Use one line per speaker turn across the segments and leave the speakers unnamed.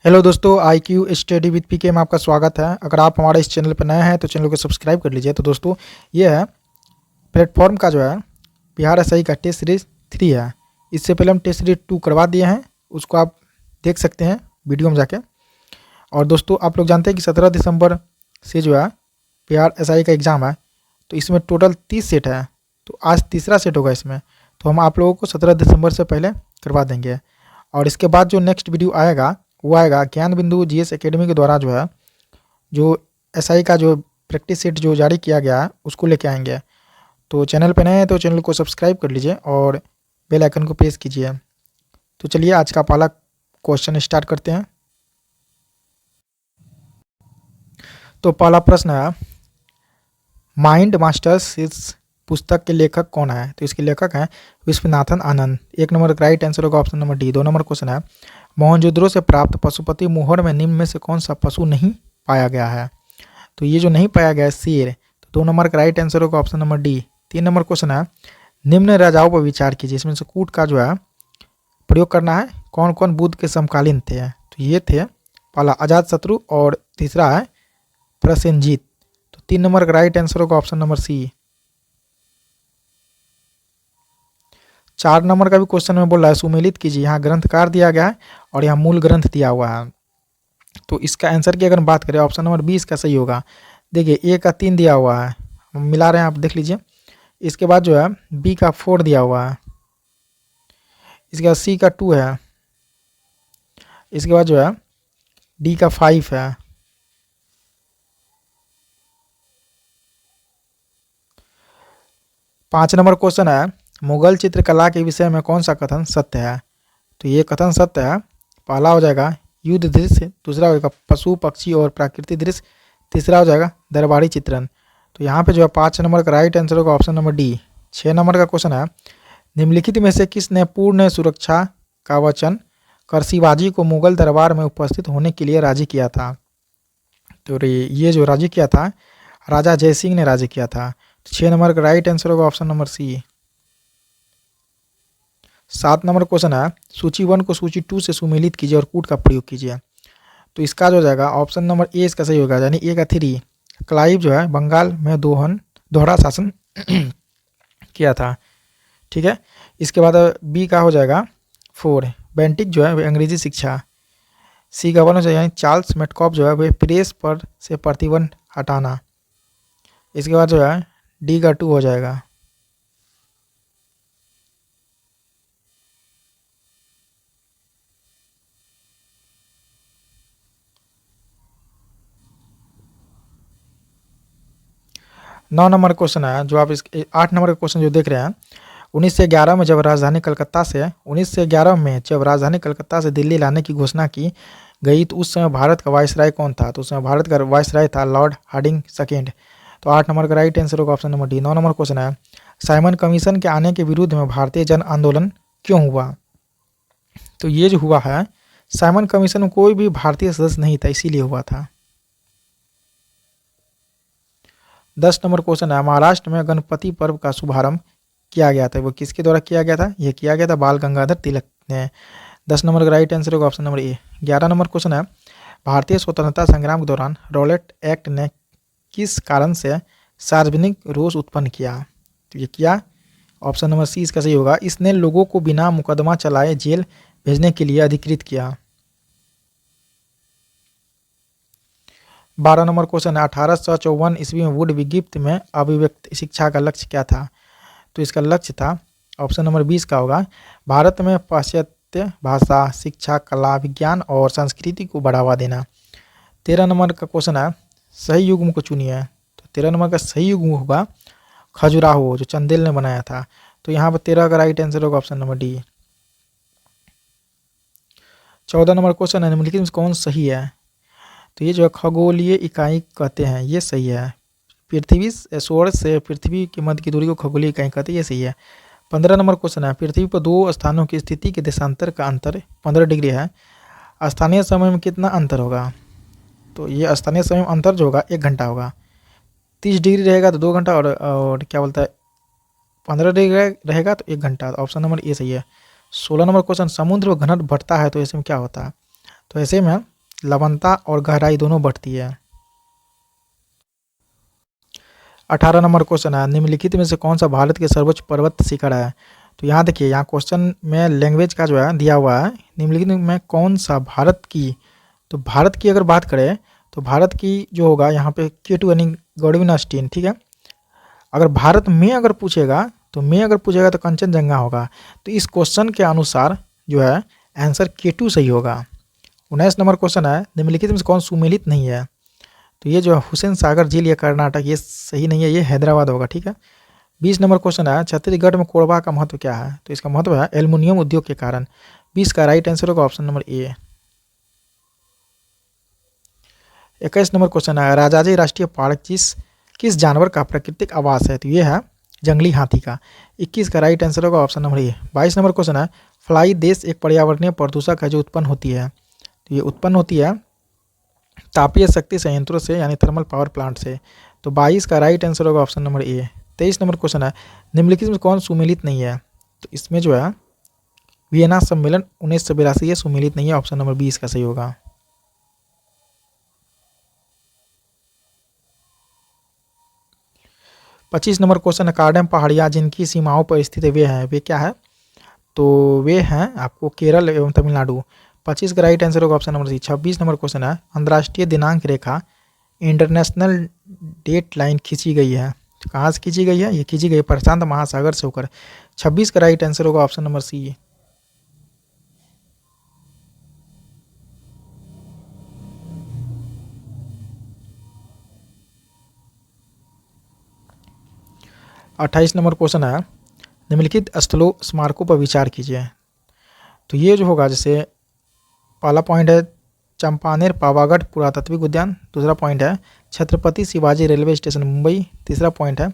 Hello दोस्तों, I Q study with पीके में आपका स्वागत है। अगर आप हमारे इस चैनल पर नए हैं तो चैनल को सब्सक्राइब कर लीजिए। तो दोस्तों, ये है प्लेटफॉर्म का जो है बिहार एसआई का टेस्ट सीरीज 3 है। इससे पहले हम टेस्ट सीरीज 2 करवा दिए हैं, उसको आप देख सकते हैं वीडियो में जाके। और दोस्तों, आप लोग जानते हैं कि 17 दिसंबर से जो है बिहार एसआई का एग्ज़ाम है। तो इसमें टोटल 30 सेट है, तो आज तीसरा सेट होगा इसमें। तो हम आप लोगों को 17 दिसंबर से पहले करवा देंगे। और इसके बाद जो नेक्स्ट वीडियो आएगा वो आएगा ज्ञान बिंदु जीएस एकेडमी के द्वारा जो है जो एसआई का जो प्रैक्टिस सेट जो जारी किया गया है उसको लेके आएंगे। तो चैनल पे नए हैं तो चैनल को सब्सक्राइब कर लीजिए और बेल आइकन को प्रेस कीजिए। तो चलिए आज का पहला क्वेश्चन स्टार्ट करते हैं। तो पहला प्रश्न है, माइंड मास्टर्स इस पुस्तक के लेखक कौन है? तो इसके लेखक हैं विश्वनाथन आनंद। 1 नंबर का राइट आंसर होगा option number D. 2 number question है, मोहनजोदड़ो से प्राप्त पशुपति मोहर में निम्न में से कौन सा पशु नहीं पाया गया है? तो ये जो नहीं पाया गया है शेर। तो 2 नंबर का राइट आंसर होगा option number D. 3 number question है, निम्न राजाओं पर विचार कीजिए, इसमें से कूट का जो है प्रयोग करना है। कौन कौन बुद्ध के समकालीन थे? तो ये थे पहला अजातशत्रु और तीसरा है प्रसेनजीत। तो 3 नंबर का राइट आंसर होगा ऑप्शन नंबर सी। 4 नंबर का भी क्वेश्चन में बोल रहा है सुमेलित कीजिए। यहाँ ग्रंथकार दिया गया है और यहाँ मूल ग्रंथ दिया हुआ है। तो इसका आंसर की अगर बात करें ऑप्शन नंबर 20 का सही होगा। देखिए ए का 3 दिया हुआ है, हम मिला रहे हैं, आप देख लीजिए। इसके बाद जो है बी का 4 दिया हुआ है। इसके बाद सी का 2 है। इसके बाद जो है डी का 5 है। पाँच नंबर क्वेश्चन है, मुगल चित्रकला के विषय में कौन सा कथन सत्य है? तो ये कथन सत्य है। पहला हो जाएगा युद्ध दृश्य, दूसरा हो जाएगा पशु पक्षी और प्राकृतिक दृश्य, तीसरा हो जाएगा दरबारी चित्रण। तो यहाँ पे जो है 5 नंबर का राइट आंसर होगा ऑप्शन नंबर डी। 6 नंबर का क्वेश्चन है, निम्नलिखित में से किसने पूर्ण सुरक्षा का वचन कर शिवाजी को मुगल दरबार में उपस्थित होने के लिए राजी किया था? तो ये जो राजी किया था राजा जयसिंह ने राजी किया था। तो 6 नंबर का राइट आंसर होगा option number C. 7 number question है, सूची 1 को सूची 2 से सुमेलित कीजिए और कूट का प्रयोग कीजिए। तो इसका जो जाएगा ऑप्शन नंबर ए इसका सही होगा, यानी ए का 3। क्लाइव जो है बंगाल में दोहरा शासन किया था, ठीक है। इसके बाद बी का हो जाएगा 4, बेंटिक जो है वे अंग्रेजी शिक्षा। सी का 1 हो जाएगा चार्ल्स मेटकॉफ जो है वे प्रेस पर से प्रतिबंध हटाना। इसके बाद जो है डी का 2 हो जाएगा। नौ नंबर क्वेश्चन है जो आप इस 8 नंबर का क्वेश्चन जो देख रहे हैं, 1911 में जब राजधानी कलकत्ता से दिल्ली लाने की घोषणा की गई तो उस समय भारत का वायसराय कौन था? तो उस समय भारत का वायसराय था लॉर्ड हार्डिंग सेकेंड। तो 8 नंबर का राइट आंसर होगा option number D. 9 number question है, साइमन कमीशन के आने के विरुद्ध में भारतीय जन आंदोलन क्यों हुआ? तो ये जो हुआ है साइमन कमीशन में कोई भी भारतीय सदस्य नहीं था, इसीलिए हुआ था। 10 नंबर क्वेश्चन है, महाराष्ट्र में गणपति पर्व का शुभारंभ किया गया था, वो किसके द्वारा किया गया था? यह किया गया था बाल गंगाधर तिलक ने। 10 नंबर का राइट आंसर होगा option number A. 11 number question है, भारतीय स्वतंत्रता संग्राम के दौरान रॉलेट एक्ट ने किस कारण से सार्वजनिक रोष उत्पन्न किया? तो ये किया ऑप्शन नंबर सी इसका सही होगा, इसने लोगों को बिना मुकदमा चलाए जेल भेजने के लिए अधिकृत किया। 12 नंबर क्वेश्चन है, 1854 ईस्वी में वुड विगिप्त में अभिव्यक्त शिक्षा का लक्ष्य क्या था? तो इसका लक्ष्य था ऑप्शन नंबर 20 का होगा, भारत में पाश्चात्य भाषा शिक्षा कला विज्ञान और संस्कृति को बढ़ावा देना। 13 नंबर का क्वेश्चन है, सही युग्म को चुनिए। तो 13 नंबर का सही युग्म होगा खजुराहो, जो चंदेल ने बनाया था। तो यहाँ पर 13 का राइट आंसर होगा option number D. 14 number question है, निम्नलिखित में कौन सही है? तो ये जो है खगोलीय इकाई कहते हैं, ये सही है। पृथ्वी सूर्य से पृथ्वी के मध्य की दूरी को खगोलीय इकाई कहते हैं, ये सही है। 15 नंबर क्वेश्चन है, पृथ्वी पर 2 स्थानों की स्थिति के देशांतर का अंतर 15 डिग्री है, स्थानीय समय में कितना अंतर होगा? तो ये स्थानीय समय में अंतर जो होगा 1 घंटा होगा। 30 डिग्री रहेगा तो 2 घंटा और क्या बोलता है 15 डिग्री रहेगा तो 1 घंटा। ऑप्शन नंबर ए सही है। 16 नंबर क्वेश्चन, समुद्र में घनत्व बढ़ता है तो इसमें क्या होता है? तो ऐसे में लवणता और गहराई दोनों बढ़ती है। 18 नंबर क्वेश्चन है, निम्नलिखित में से कौन सा भारत के सर्वोच्च पर्वत शिखर है? तो यहाँ देखिए, यहाँ क्वेश्चन में लैंग्वेज का जो है दिया हुआ है, निम्नलिखित में कौन सा भारत की, तो भारत की अगर बात करें तो भारत की जो होगा यहाँ पे K2 यानी गॉडविन ऑस्टिन, ठीक है। अगर भारत में अगर पूछेगा तो कंचनजंगा होगा। तो इस क्वेश्चन के अनुसार जो है आंसर K2 सही होगा। 19 नंबर क्वेश्चन है, निम्नलिखित में से कौन सुमेलित नहीं है? तो ये जो है हुसैन सागर झील, ये कर्नाटक, ये सही नहीं है, ये हैदराबाद होगा, ठीक है। 20 नंबर क्वेश्चन है, छत्तीसगढ़ में कोरबा का महत्व क्या है? तो इसका महत्व है एल्युमिनियम उद्योग के कारण। 20 का राइट आंसर होगा option number A. 21 number question है, राजाजी राष्ट्रीय पार्क किस जानवर का प्राकृतिक आवास है? तो ये है जंगली हाथी का। 21 का राइट आंसर होगा option number A. 22 number question है, फ्लाई देश एक पर्यावरणीय प्रदूषक है जो उत्पन्न होती है। तो ये उत्पन्न होती है तापीय शक्ति संयंत्रों से, यानी थर्मल पावर प्लांट से। तो 22 का राइट आंसर होगा option number A. 23 number question है, निम्नलिखित में कौन सुमेलित नहीं है? तो इसमें जो है वियना सम्मेलन 1982, ये सुमेलित नहीं है, ऑप्शन नंबर 20 का सही होगा। 25 नंबर क्वेश्चन है, कार्डम पहाड़ियाँ जिनकी सीमाओं पर स्थित है, वे क्या है? तो वे हैं आपको केरल एवं तमिलनाडु। 25 का राइट आंसर होगा option number C. 26 number question है, अंतर्राष्ट्रीय दिनांक रेखा इंटरनेशनल डेट लाइन खींची गई है। तो कहाँ से खींची गई है? ये खींची गई है प्रशांत महासागर से होकर। 26 का राइट आंसर होगा ऑप्शन नंबर सी। अट्ठाईस नंबर क्वेश्चन है, निम्नलिखित स्थलों स्मारकों पर विचार कीजिए। तो ये जो होगा, जैसे पहला पॉइंट है चंपानेर पावागढ़ पुरातात्विक उद्यान, दूसरा पॉइंट है छत्रपति शिवाजी रेलवे स्टेशन मुंबई, तीसरा पॉइंट है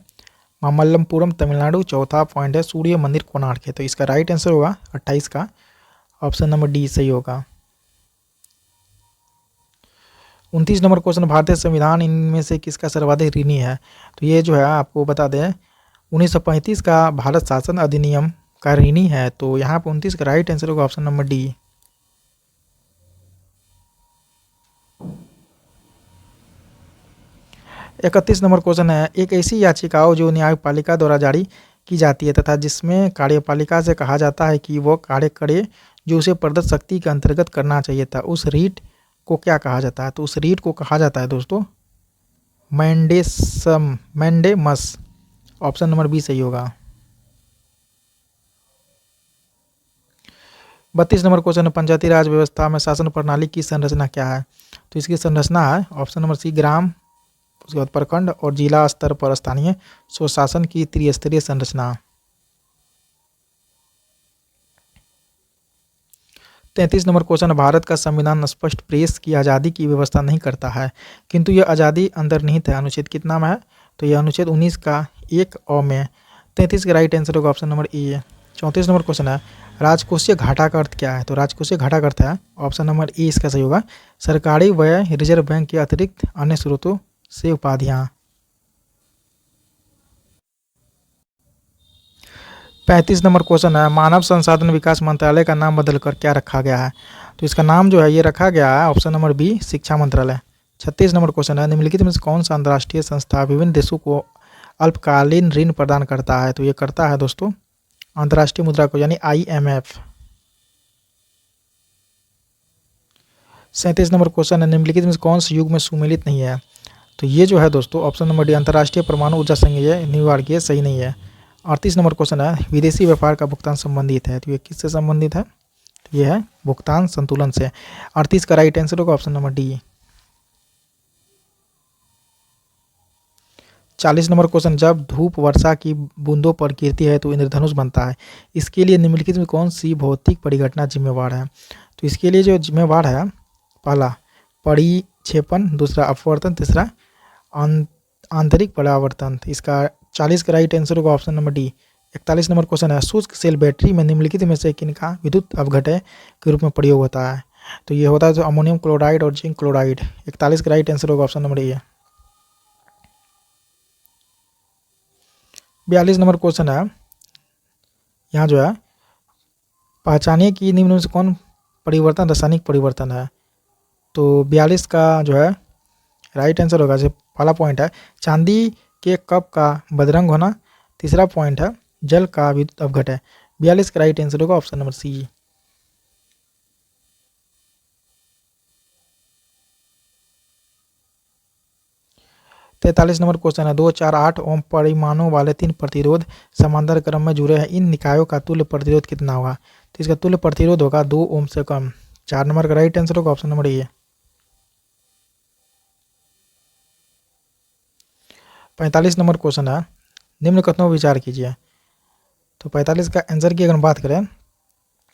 मामल्लपुरम तमिलनाडु, चौथा पॉइंट है सूर्य मंदिर कोणार्क है। तो इसका राइट आंसर होगा 28 का ऑप्शन नंबर डी सही होगा। 29 नंबर क्वेश्चन, भारतीय संविधान इनमें से किसका सर्वाधिक ऋणी है? तो ये जो है आपको बता दें 1935 का भारत शासन अधिनियम का ऋणी है। तो यहाँ पर 29 का राइट आंसर होगा option number D. 31 number question है, एक ऐसी याचिकाओं जो न्यायपालिका द्वारा जारी की जाती है तथा जिसमें कार्यपालिका से कहा जाता है कि वो कार्य करे जो उसे प्रदत्त शक्ति के अंतर्गत करना चाहिए था, उस रीट को क्या कहा जाता है? तो उस रीट को कहा जाता है दोस्तों मैंडेमस, ऑप्शन नंबर बी सही होगा। 32 नंबर क्वेश्चन है, पंचायती राज व्यवस्था में शासन प्रणाली की संरचना क्या है? तो इसकी संरचना है ऑप्शन नंबर सी ग्राम, उसके बाद प्रखंड और जिला स्तर पर स्थानीय स्वशासन की त्रिस्तरीय संरचना। 33 नंबर क्वेश्चन, भारत का संविधान स्पष्ट प्रेस की आज़ादी की व्यवस्था नहीं करता है, किंतु यह आज़ादी अंतर्निहित है। अनुच्छेद कितना में है? तो यह अनुच्छेद 19 का 1 अ में। 33 का राइट आंसर होगा option number A. 34 number question है, राजकोषीय घाटा का अर्थ क्या है? तो राजकोषीय घाटा का अर्थ है ऑप्शन नंबर ए इसका सही होगा, सरकारी व्यय रिजर्व बैंक के अतिरिक्त अन्य स्रोतों से उपाधियाँ। 35 नंबर क्वेश्चन है, मानव संसाधन विकास मंत्रालय का नाम बदलकर क्या रखा गया है? तो इसका नाम जो है ये रखा गया है ऑप्शन नंबर बी शिक्षा मंत्रालय। 36 नंबर क्वेश्चन है, निम्नलिखित में से कौन सा अंतर्राष्ट्रीय संस्था विभिन्न देशों को अल्पकालीन ऋण प्रदान करता है? तो ये करता है दोस्तों अंतर्राष्ट्रीय मुद्रा कोष यानी IMF। 37 नंबर क्वेश्चन है, निम्नलिखित में से कौन से युग में सुमेलित नहीं है? तो ये जो है दोस्तों ऑप्शन नंबर डी अंतर्राष्ट्रीय परमाणु ऊर्जा संघ, ये न्यूयॉर्क, ये सही नहीं है। 38 नंबर क्वेश्चन है, विदेशी व्यापार का भुगतान संबंधित है। तो ये किससे संबंधित है? तो ये है भुगतान संतुलन से। 38 का राइट आंसर होगा option number D. 40 number question, जब धूप वर्षा की बूंदों पर गिरती है तो इंद्रधनुष बनता है, इसके लिए निम्नलिखित में कौन सी भौतिक परिघटना जिम्मेवार है? तो इसके लिए जो जिम्मेवार है, पहला परिक्षेपण, दूसरा अपवर्तन, तीसरा आंतरिक परावर्तन। इसका 40 का राइट आंसर होगा option number D. 41 number question है, शुष्क सेल बैटरी में निम्नलिखित में से किनका विद्युत अपघटय के रूप में प्रयोग होता है? तो ये होता है जो अमोनियम क्लोराइड और जिंक क्लोराइड। 41 का राइट आंसर होगा option number A. 42 number question है, यहाँ जो है पहचानिए कि निम्न में से कौन परिवर्तन रासायनिक परिवर्तन है? तो 42 का जो है राइट आंसर होगा। जैसे पहला पॉइंट है चांदी के कप का बदरंग होना, तीसरा पॉइंट है जल का विद्युत अवघट है। 42 का राइट आंसर होगा option number C. 43 number question है 2, 4, 8 ओम परिमाणों वाले 3 प्रतिरोध समांतर क्रम में जुड़े हैं, इन निकायों का तुल्य प्रतिरोध कितना होगा? तो इसका तुल्य प्रतिरोध होगा 2 ओम से कम। 4 नंबर का राइट आंसर होगा option number A. 45 number question है निम्न कथनों पर विचार कीजिए। तो 45 का आंसर की अगर हम बात करें,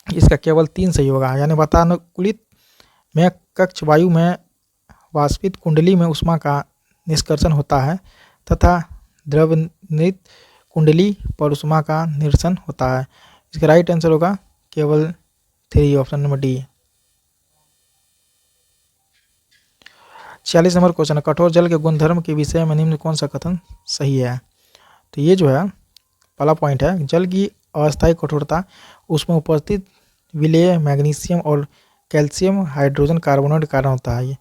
इसका केवल 3 सही होगा। यानी वातानुकूलित में कक्ष वायु में वाष्पित कुंडली में उष्मा का निष्कर्षण होता है तथा द्रवनित कुंडली पर उष्मा का निरसन होता है। इसका राइट आंसर होगा केवल 3 option number D. 46 number question है कठोर जल के गुणधर्म के विषय में निम्न कौन सा कथन सही है? तो ये जो है पहला पॉइंट है जल की अस्थायी कठोरता उसमें उपस्थित विलेय मैग्नीशियम और कैल्शियम हाइड्रोजन कार्बोनेट के कारण होता है ये।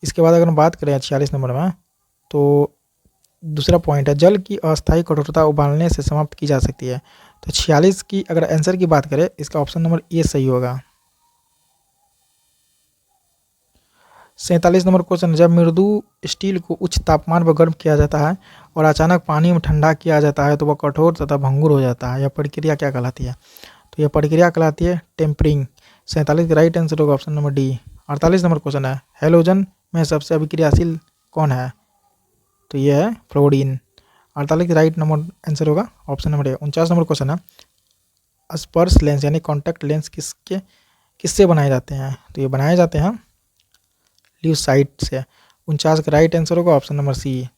इसके बाद अगर हम बात करें 46 नंबर में, तो दूसरा पॉइंट है जल की अस्थायी कठोरता उबालने से समाप्त की जा सकती है। तो 46 की अगर आंसर की बात करें, इसका ऑप्शन नंबर ए सही होगा। 47 नंबर क्वेश्चन जब मृदु स्टील को उच्च तापमान पर गर्म किया जाता है और अचानक पानी में ठंडा किया जाता है तो वह कठोर तथा भंगुर हो जाता है। यह प्रक्रिया क्या कहलाती है? तो यह प्रक्रिया कहलाती है टेम्परिंग। 47 का राइट आंसर होगा option number D. 48 number question है हेलोजन में सबसे अभिक्रियाशील कौन है? तो यह है फ्लोरीन। 48 का राइट नंबर आंसर होगा option number A. 49 number question है स्पर्श लेंस यानी कॉन्टैक्ट लेंस किससे बनाए जाते हैं? तो ये बनाए जाते हैं ल्यूसाइट से। 49 का राइट आंसर होगा ऑप्शन नंबर सी।